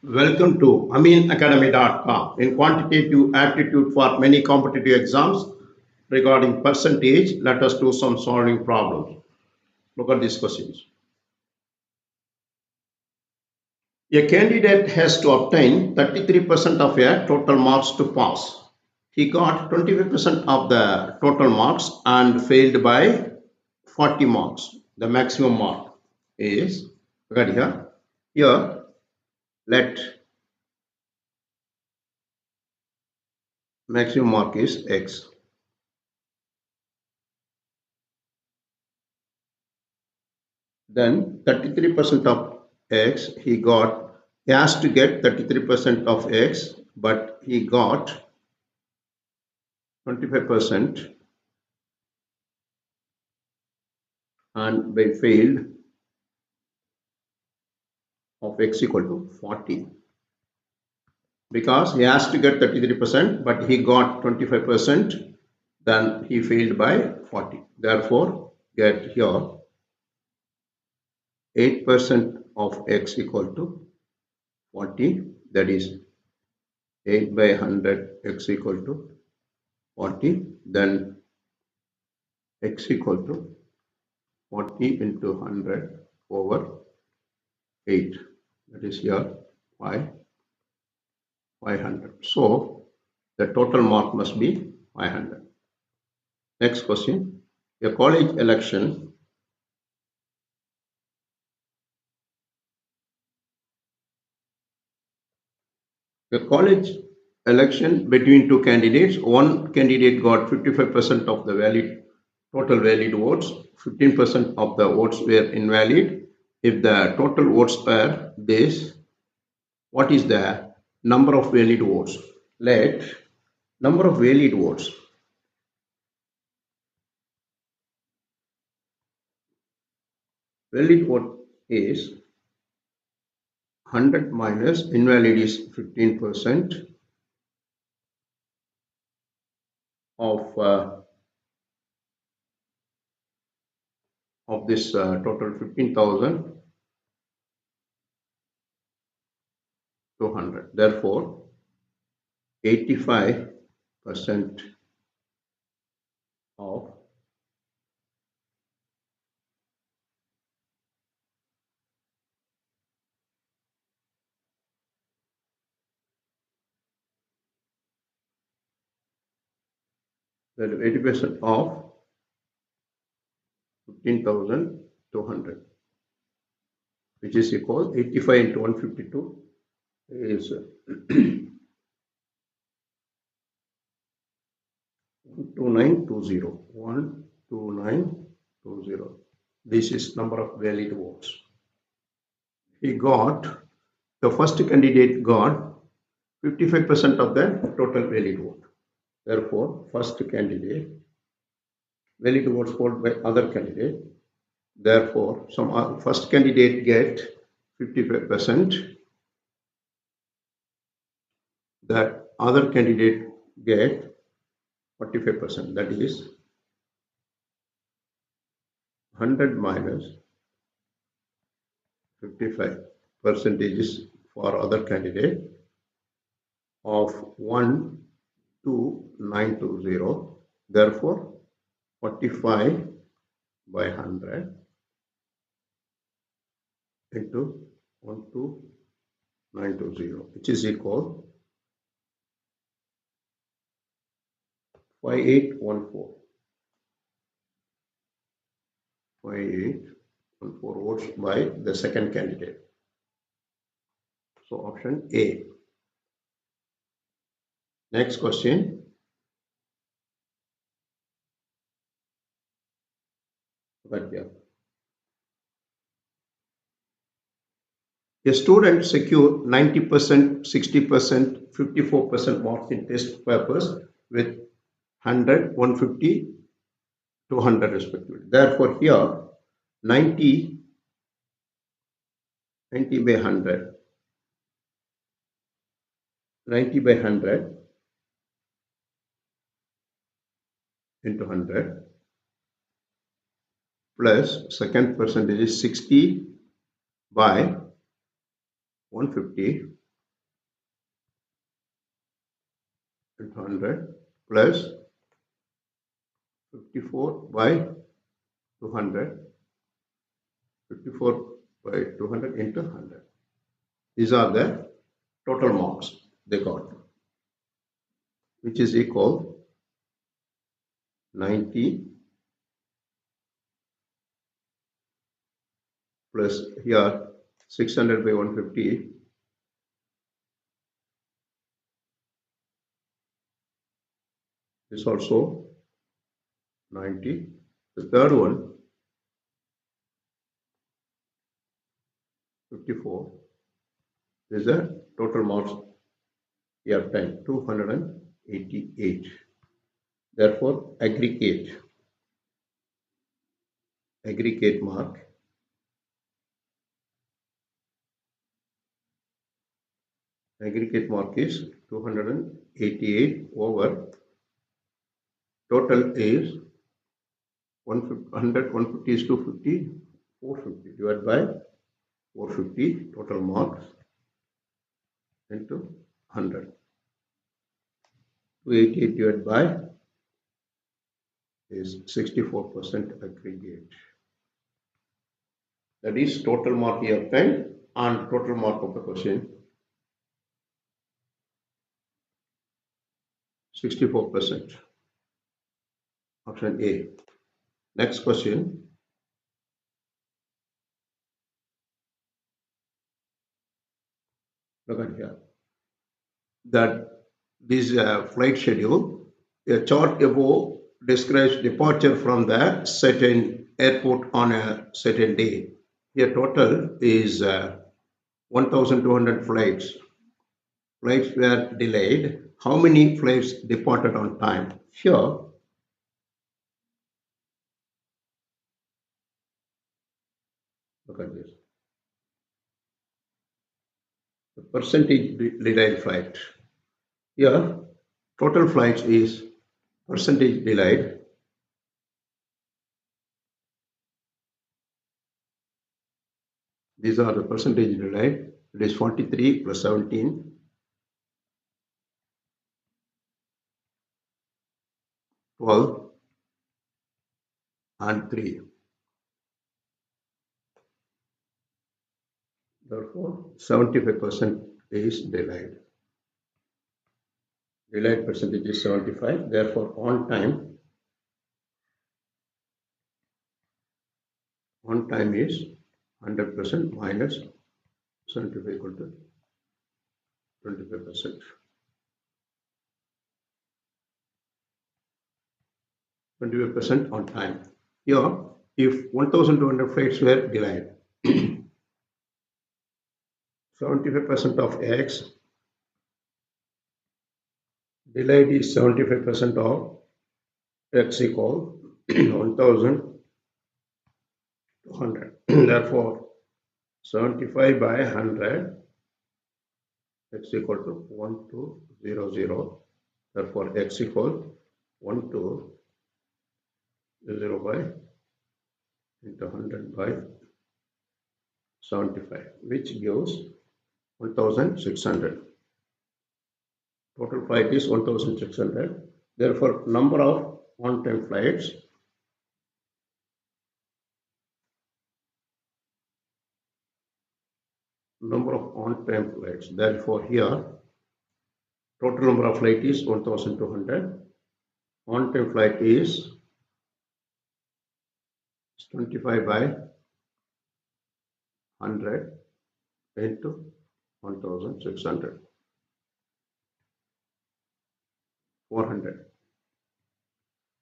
Welcome to aminacademy.com. In quantitative aptitude for many competitive exams regarding percentage, let us do some solving problems. Look at these questions. A candidate has to obtain 33% of a total marks to pass. He got 25% of the total marks and failed by 40 marks. The maximum mark is, look at here. Here, let maximum mark is X. Then 33% of X, he has to get 33% of X, but he got 25% and by failed of X equal to 40. Because he has to get 33%, but he got 25%, then he failed by 40. Therefore, get here 8% of X equal to 40, that is 8 by 100 X equal to 40, then X equal to 40 into 100 over 8, that is here 500. So the total mark must be 500. Next question, a college election between two candidates. One candidate got 55% of the total valid votes, 15% of the votes were invalid. If the total votes are this, what is the number of valid votes? Let number of valid votes valid vote is 100 minus invalid is 15% of this total 15,200. Therefore, 85% of that 80% of 15,200, which is equal 85 into 152 is 12920. This is number of valid votes. The first candidate got 55% of the total valid vote. Therefore, first candidate valid votes followed by other candidate. Therefore, first candidate get 55%. That other candidate get 45%. That is 100 minus 55 percentages for other candidate of 12920. Therefore, 45 by 100 into 12920, which is equal 5814. 5814 votes by the second candidate. So option A. Next question. Right here. A student secured 90%, 60%, 54% marks in test papers with 100, 150, 200 respectively. Therefore, here 90 by 100, 90 by 100 into 100 plus second percentage is 60 by 150 into 100 plus 54 by 200, 54 by 200 into 100. These are the total marks they got, which is equal 90 plus here 600 by 150 is also 90. The third one 54 is the total marks we have time 288. Therefore aggregate mark is 288 over total is 100, 150 is 250, 450 divided by 450 total marks into 100. 288 divided by is 64% aggregate. That is total mark you obtained and total mark of the question 64%. Option A. Next question. Look at here. That this flight schedule, a chart above describes departure from the certain airport on a certain day. Here total is 1,200 flights. Flights were delayed. How many flights departed on time? Here, look at this. The percentage delayed flight. Here, total flights is percentage delayed. These are the percentage delayed. It is 43 plus 17. 12 and 3. Therefore, 75% is delayed. Delayed percentage is 75. Therefore, on time is 100% minus 75 equal to 25%. 25% on time. Here, if 1,200 flights were delayed, 75% of X delayed is 75% of X equal 1,200. Therefore, 75 by 100 X equal to 1200. Therefore, X equal 1200 by into 100 by 75, which gives 1,600. Total flight is 1,600. Therefore, number of on-time flights Therefore, here total number of flight is 1,200. On-time flight is 25 by 100 into 1,600.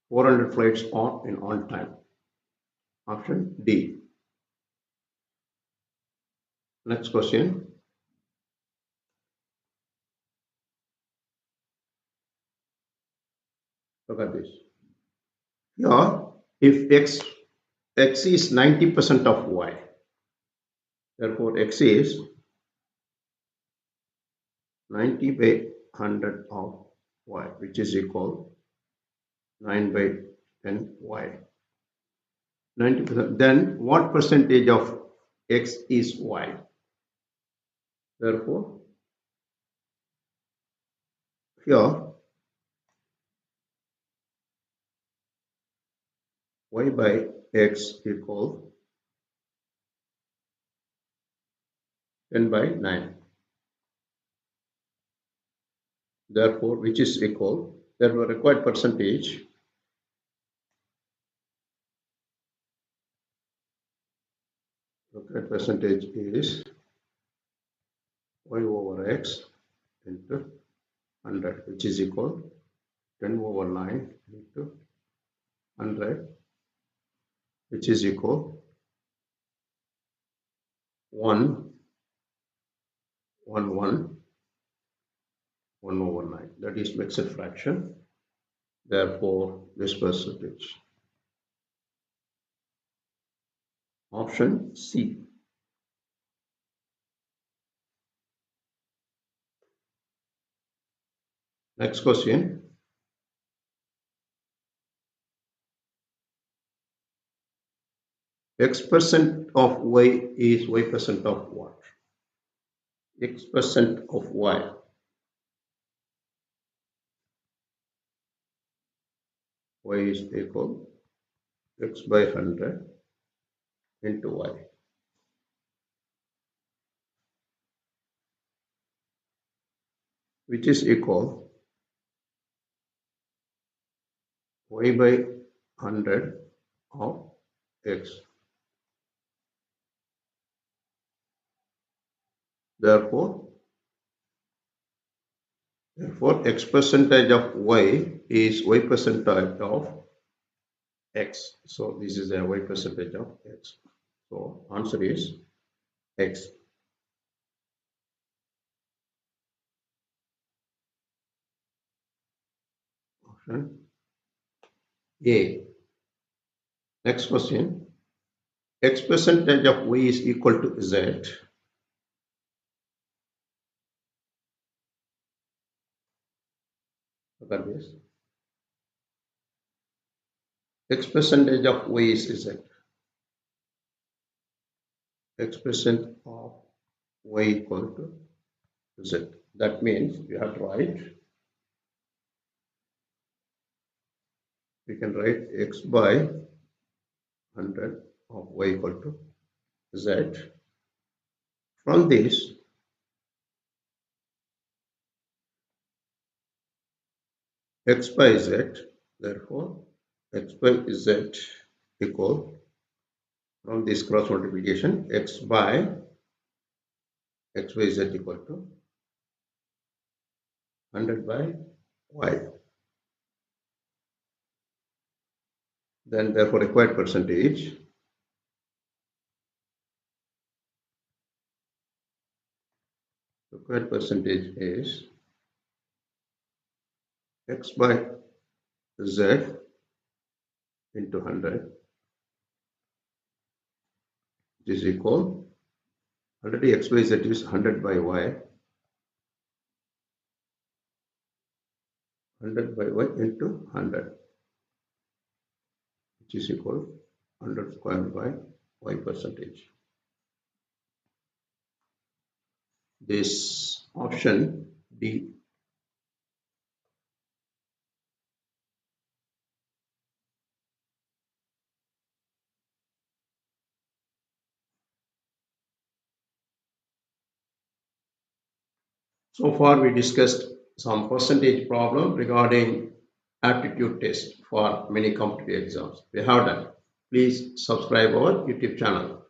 400 flights are in on time. Option D. Next question. Look at this. Here, if X is 90% of Y, therefore X is 90 by 100 of Y, which is equal 9 by 10 Y. 90%. Then what percentage of X is Y? Therefore, here y by x equal 10 by 9. Therefore, which is equal, therefore required percentage is y over x into 100, which is equal 10 over 9 into 100, which is equal 1, 1, 1, 1 over 9. That is mixed fraction. Therefore, this percentage. Option C. Next question. X% of y is y% of what? X% of y. Y is equal x by 100 into y. Which is equal y by 100 of x. Therefore, x percentage of y is y percentage of x. So this is a y percentage of x. So answer is x. Option A. Next question. X percentage of y is equal to z. Look at this. X percentage of y is z. X percent of y equal to z. That means we have to write, we can write x by 100 of y equal to z. From this, x by z, therefore x by z equal, from this cross multiplication, x by z equal to 100 by y. Then therefore required percentage is x by z into 100, which is equal, already x by z is 100 by y, 100 by y into 100, which is equal 100 squared by y percentage. This option D. So far we discussed some percentage problem regarding aptitude test for many competitive exams. We have done. Please subscribe our YouTube channel.